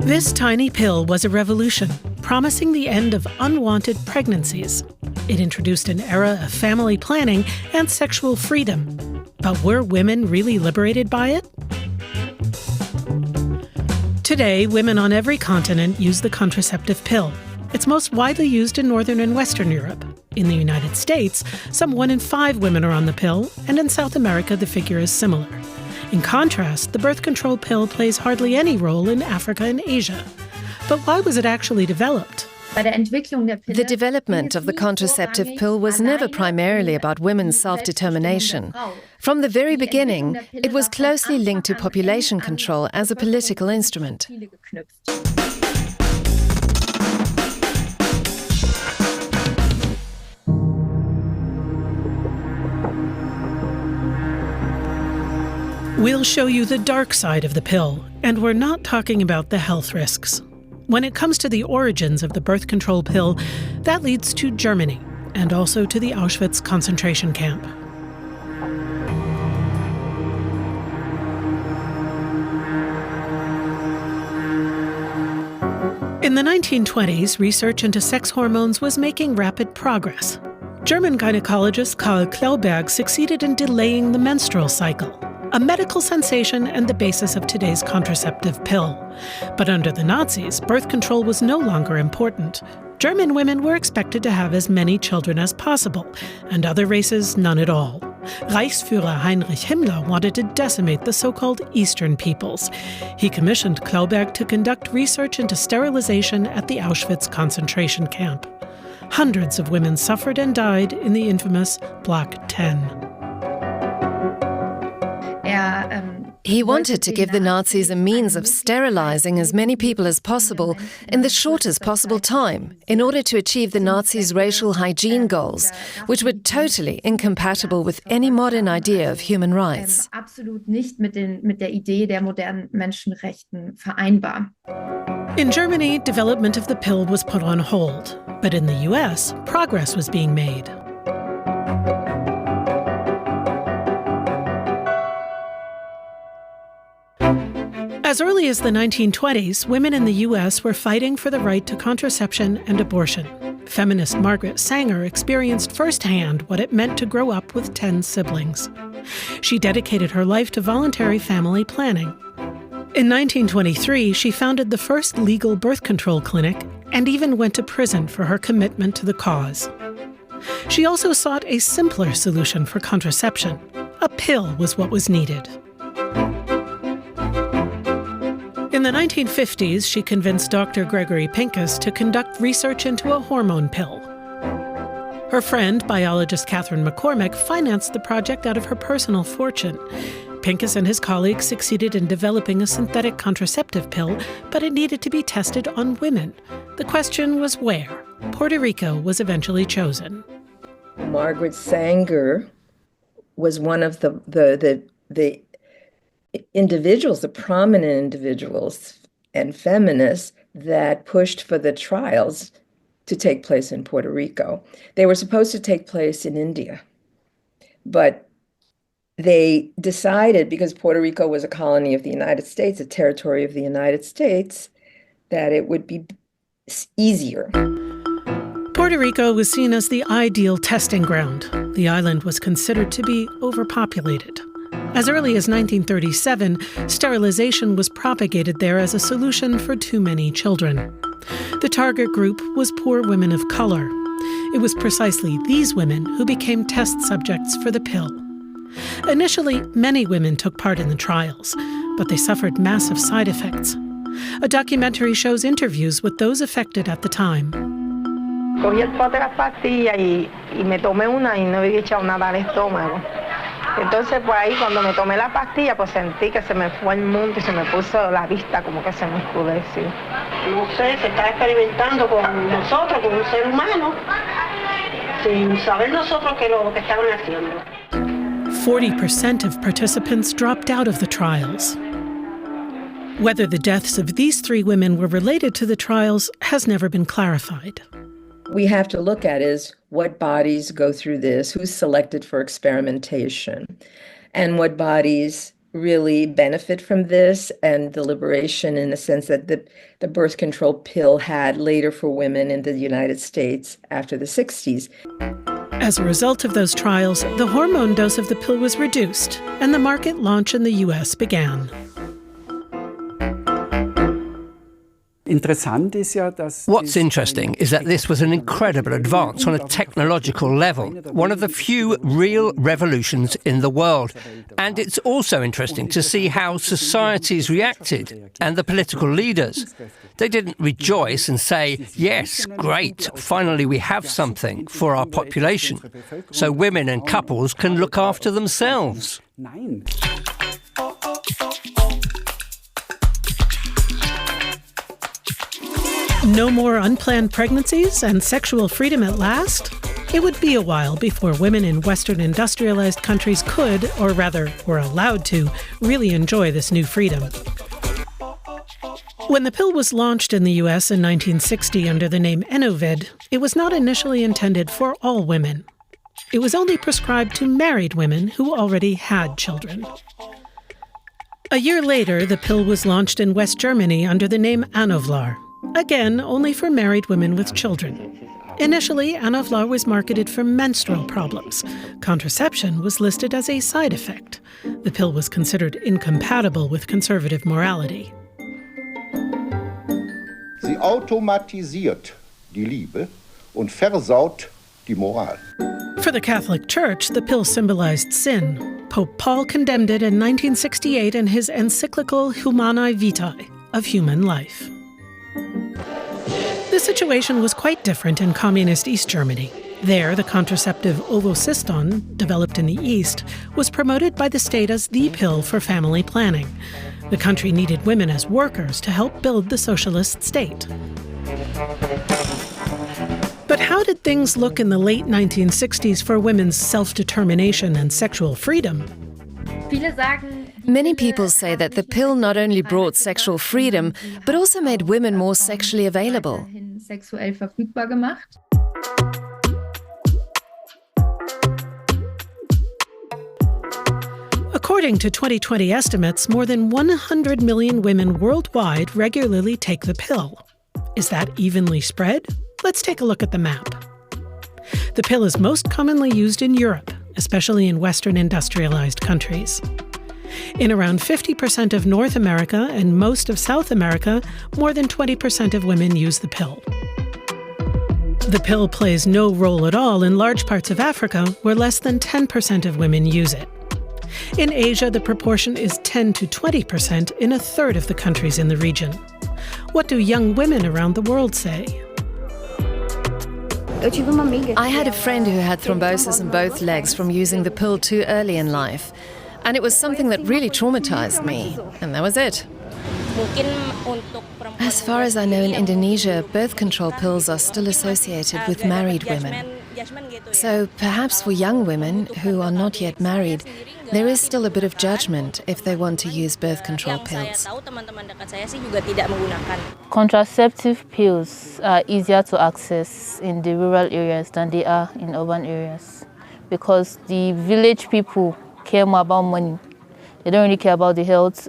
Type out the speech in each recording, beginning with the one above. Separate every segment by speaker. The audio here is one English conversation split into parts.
Speaker 1: This tiny pill was a revolution, promising the end of unwanted pregnancies. It introduced an era of family planning and sexual freedom. But were women really liberated by it? Today, women on every continent use the contraceptive pill. It's most widely used in Northern and Western Europe. In the United States, some 1 in 5 women are on the pill, and in South America the figure is similar. In contrast, the birth control pill plays hardly any role in Africa and Asia. But why was it actually developed?
Speaker 2: The development of the contraceptive pill was never primarily about women's self-determination. From the very beginning, it was closely linked to population control as a political instrument.
Speaker 1: We'll show you the dark side of the pill, and we're not talking about the health risks. When it comes to the origins of the birth control pill, that leads to Germany, and also to the Auschwitz concentration camp. In the 1920s, research into sex hormones was making rapid progress. German gynecologist Karl Klauberg succeeded in delaying the menstrual cycle, a medical sensation and the basis of today's contraceptive pill. But under the Nazis, birth control was no longer important. German women were expected to have as many children as possible, and other races none at all. Reichsführer Heinrich Himmler wanted to decimate the so-called Eastern peoples. He commissioned Klauberg to conduct research into sterilization at the Auschwitz concentration camp. Hundreds of women suffered and died in the infamous Block 10.
Speaker 2: He wanted to give the Nazis a means of sterilizing as many people as possible in the shortest possible time in order to achieve the Nazis' racial hygiene goals, which were totally incompatible with any modern idea of human rights.
Speaker 1: In Germany, development of the pill was put on hold, but in the US, progress was being made. As early as the 1920s, women in the U.S. were fighting for the right to contraception and abortion. Feminist Margaret Sanger experienced firsthand what it meant to grow up with 10 siblings. She dedicated her life to voluntary family planning. In 1923, she founded the first legal birth control clinic and even went to prison for her commitment to the cause. She also sought a simpler solution for contraception. A pill was what was needed. In the 1950s, she convinced Dr. Gregory Pincus to conduct research into a hormone pill. Her friend, biologist Catherine McCormick, financed the project out of her personal fortune. Pincus and his colleagues succeeded in developing a synthetic contraceptive pill, but it needed to be tested on women. The question was where. Puerto Rico was eventually chosen.
Speaker 3: Margaret Sanger was one of the individuals, the prominent individuals and feminists that pushed for the trials to take place in Puerto Rico. They were supposed to take place in India, but they decided, because Puerto Rico was a colony of the United States, a territory of the United States, that it would be easier.
Speaker 1: Puerto Rico was seen as the ideal testing ground. The island was considered to be overpopulated. As early as 1937, sterilization was propagated there as a solution for too many children. The target group was poor women of color. It was precisely these women who became test subjects for the pill. Initially, many women took part in the trials, but they suffered massive side effects. A documentary shows interviews with those affected at the time.
Speaker 4: Cogí el pote de las pastillas y me tomé una y no había echado nada al estómago. Entonces, por ahí, cuando me tomé la pastilla, pues sentí que se me fue el mundo y se me puso la vista como que se me oscureció.
Speaker 5: No sé, se está experimentando con nosotros, con un ser humano, sin saber nosotros qué es lo que estaban haciendo.
Speaker 1: 40% of participants dropped out of the trials. Whether the deaths of these 3 women were related to the trials has never been clarified.
Speaker 3: We have to look at is what bodies go through this, who's selected for experimentation, and what bodies really benefit from this and the liberation in the sense that the birth control pill had later for women in the United States after the 60s.
Speaker 1: As a result of those trials, the hormone dose of the pill was reduced, and the market launch in the U.S. began.
Speaker 6: What's interesting is that this was an incredible advance on a technological level, one of the few real revolutions in the world. And it's also interesting to see how societies reacted and the political leaders. They didn't rejoice and say, yes, great, finally we have something for our population, so women and couples can look after themselves.
Speaker 1: No more unplanned pregnancies and sexual freedom at last? It would be a while before women in Western industrialized countries could, or rather were allowed to, really enjoy this new freedom. When the pill was launched in the U.S. in 1960 under the name Enovid, it was not initially intended for all women. It was only prescribed to married women who already had children. A year later, the pill was launched in West Germany under the name Anovlar. Again, only for married women with children. Initially, Anovlar was marketed for menstrual problems. Contraception was listed as a side effect. The pill was considered incompatible with conservative morality.
Speaker 7: Sie automatisiert die Liebe und versaut die Moral.
Speaker 1: For the Catholic Church, the pill symbolized sin. Pope Paul condemned it in 1968 in his encyclical Humanae Vitae, of human life. The situation was quite different in communist East Germany. There, the contraceptive Ovocyston, developed in the East, was promoted by the state as the pill for family planning. The country needed women as workers to help build the socialist state. But how did things look in the late 1960s for women's self-determination and sexual freedom?
Speaker 2: Many people say that the pill not only brought sexual freedom, but also made women more sexually available.
Speaker 1: According to 2020 estimates, more than 100 million women worldwide regularly take the pill. Is that evenly spread? Let's take a look at the map. The pill is most commonly used in Europe, especially in Western industrialized countries. In around 50% of North America and most of South America, more than 20% of women use the pill. The pill plays no role at all in large parts of Africa, where less than 10% of women use it. In Asia, the proportion is 10 to 20% in a third of the countries in the region. What do young women around the world say?
Speaker 2: I had a friend who had thrombosis in both legs from using the pill too early in life. And it was something that really traumatized me. And that was it. As far as I know, in Indonesia, birth control pills are still associated with married women. So perhaps for young women who are not yet married, there is still a bit of judgment if they want to use birth control pills.
Speaker 8: Contraceptive pills are easier to access in the rural areas than they are in urban areas because the village people care more about money. They don't really care about the health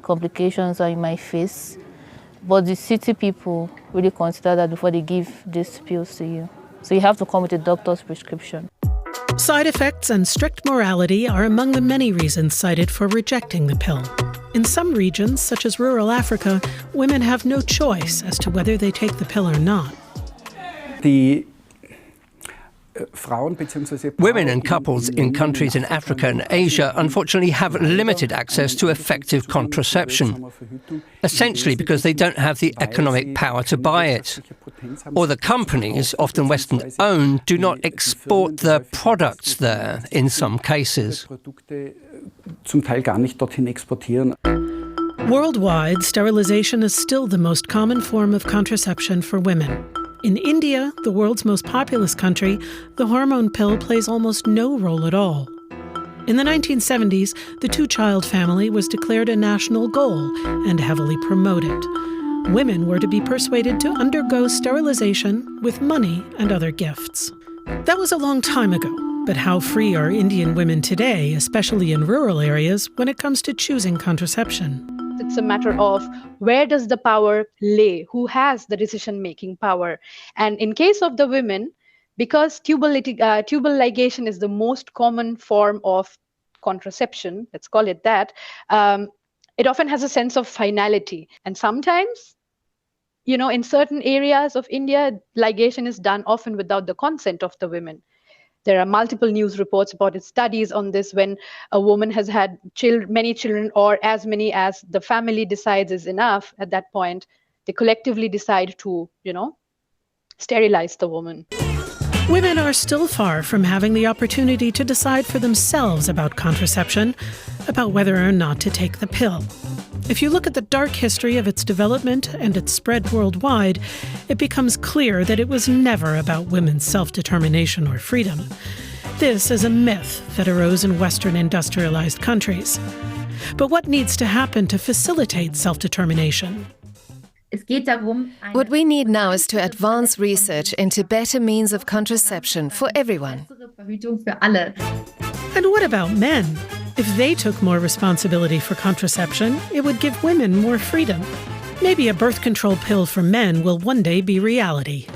Speaker 8: complications that you might face. But the city people really consider that before they give these pills to you. So you have to come with a doctor's prescription.
Speaker 1: Side effects and strict morality are among the many reasons cited for rejecting the pill. In some regions, such as rural Africa, women have no choice as to whether they take the pill or not.
Speaker 6: Women and couples in countries in Africa and Asia unfortunately have limited access to effective contraception, essentially because they don't have the economic power to buy it. Or the companies, often Western-owned, do not export the products there in some cases.
Speaker 1: Worldwide, sterilization is still the most common form of contraception for women. In India, the world's most populous country, the hormone pill plays almost no role at all. In the 1970s, the two-child family was declared a national goal and heavily promoted. Women were to be persuaded to undergo sterilization with money and other gifts. That was a long time ago, But how free are Indian women today, especially in rural areas, when it comes to choosing contraception?
Speaker 9: It's a matter of where does the power lay? Who has the decision-making power? And in case of the women, because tubal ligation is the most common form of contraception, let's call it that, it often has a sense of finality. And sometimes, in certain areas of India, ligation is done often without the consent of the women. There are multiple news reports about it, studies on this, when a woman has had many children or as many as the family decides is enough. At that point, they collectively decide to, sterilize the woman.
Speaker 1: Women are still far from having the opportunity to decide for themselves about contraception, about whether or not to take the pill. If you look at the dark history of its development and its spread worldwide, it becomes clear that it was never about women's self-determination or freedom. This is a myth that arose in Western industrialized countries. But what needs to happen to facilitate self-determination?
Speaker 2: What we need now is to advance research into better means of contraception for everyone.
Speaker 1: And what about men? If they took more responsibility for contraception, it would give women more freedom. Maybe a birth control pill for men will one day be reality.